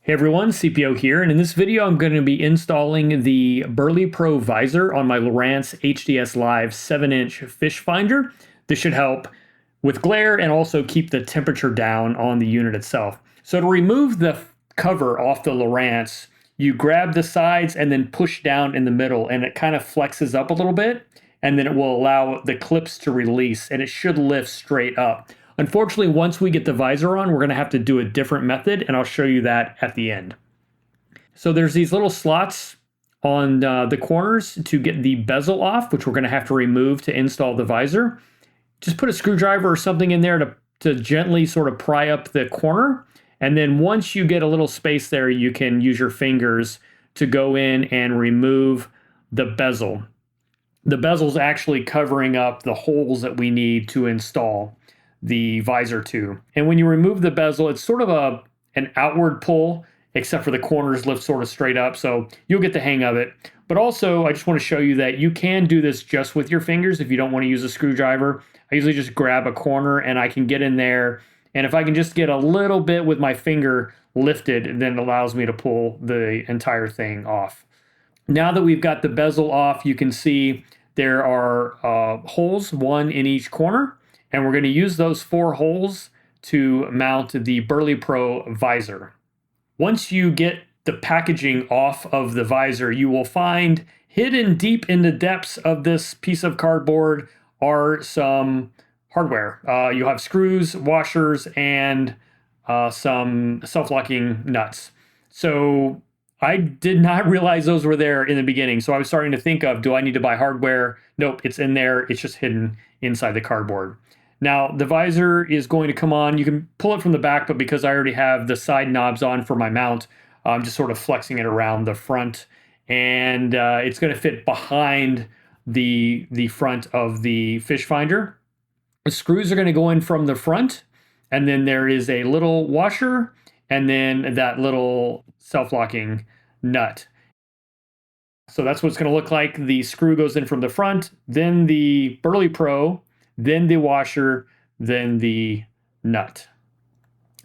Hey everyone, CPO here, and in this video I'm going to be installing the BerleyPro Visor on my Lowrance HDS Live 7-inch Fishfinder. This should help with glare and also keep the temperature down on the unit itself. So to remove the cover off the Lowrance, you grab the sides and then push down in the middle, and it kind of flexes up a little bit, and then it will allow the clips to release, and it should lift straight up. Unfortunately, once we get the visor on, we're going to have to do a different method, and I'll show you that at the end. So there's these little slots on the corners to get the bezel off, which we're going to have to remove to install the visor. Just put a screwdriver or something in there to gently sort of pry up the corner, and then once you get a little space there, you can use your fingers to go in and remove the bezel. The bezel is actually covering up the holes that we need to install the visor to. And when you remove the bezel, it's sort of an outward pull, except for the corners lift sort of straight up, so you'll get the hang of it. But also, I just want to show you that you can do this just with your fingers if you don't want to use a screwdriver. I usually just grab a corner and I can get in there, and if I can just get a little bit with my finger lifted, then it allows me to pull the entire thing off. Now that we've got the bezel off, you can see there are holes, one in each corner. And we're going to use those 4 holes to mount the BerleyPro Visor. Once you get the packaging off of the visor, you will find hidden deep in the depths of this piece of cardboard are some hardware. You'll have screws, washers, and some self-locking nuts. So I did not realize those were there in the beginning. So I was starting to think of, do I need to buy hardware? Nope, it's in there. It's just hidden inside the cardboard. Now, the visor is going to come on. You can pull it from the back, but because I already have the side knobs on for my mount, I'm just sort of flexing it around the front, and it's going to fit behind the front of the Fishfinder. The screws are going to go in from the front, and then there is a little washer, and then that little self-locking nut. So that's what it's going to look like. The screw goes in from the front, then the BerleyPro, then the washer, then the nut.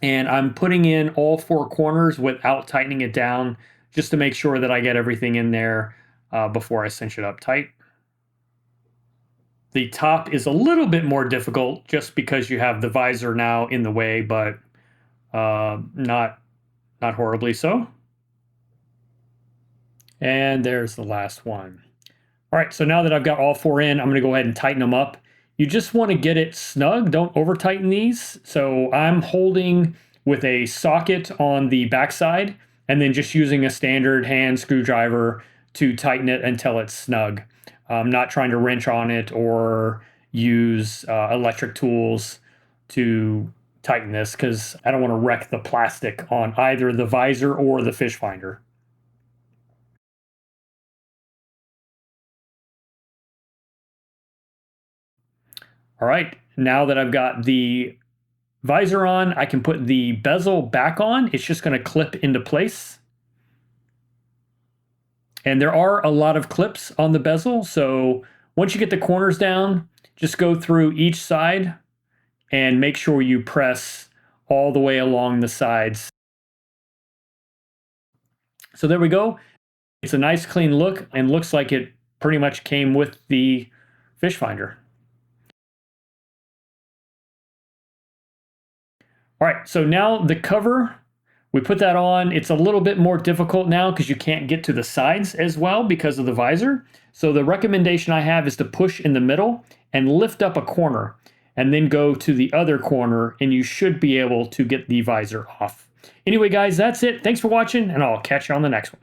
And I'm putting in all 4 corners without tightening it down, just to make sure that I get everything in there before I cinch it up tight. The top is a little bit more difficult just because you have the visor now in the way, but not horribly so. And there's the last one. All right, so now that I've got all 4 in, I'm going to go ahead and tighten them up. You just want to get it snug. Don't over tighten these. So I'm holding with a socket on the backside and then just using a standard hand screwdriver to tighten it until it's snug. I'm not trying to wrench on it or use electric tools to tighten this because I don't want to wreck the plastic on either the visor or the Fishfinder. All right, now that I've got the visor on, I can put the bezel back on. It's just going to clip into place. And there are a lot of clips on the bezel, so once you get the corners down, just go through each side and make sure you press all the way along the sides. So there we go. It's a nice clean look and looks like it pretty much came with the Fishfinder. All right, so now the cover, we put that on. It's a little bit more difficult now because you can't get to the sides as well because of the visor. So the recommendation I have is to push in the middle and lift up a corner and then go to the other corner, and you should be able to get the visor off. Anyway, guys, that's it. Thanks for watching, and I'll catch you on the next one.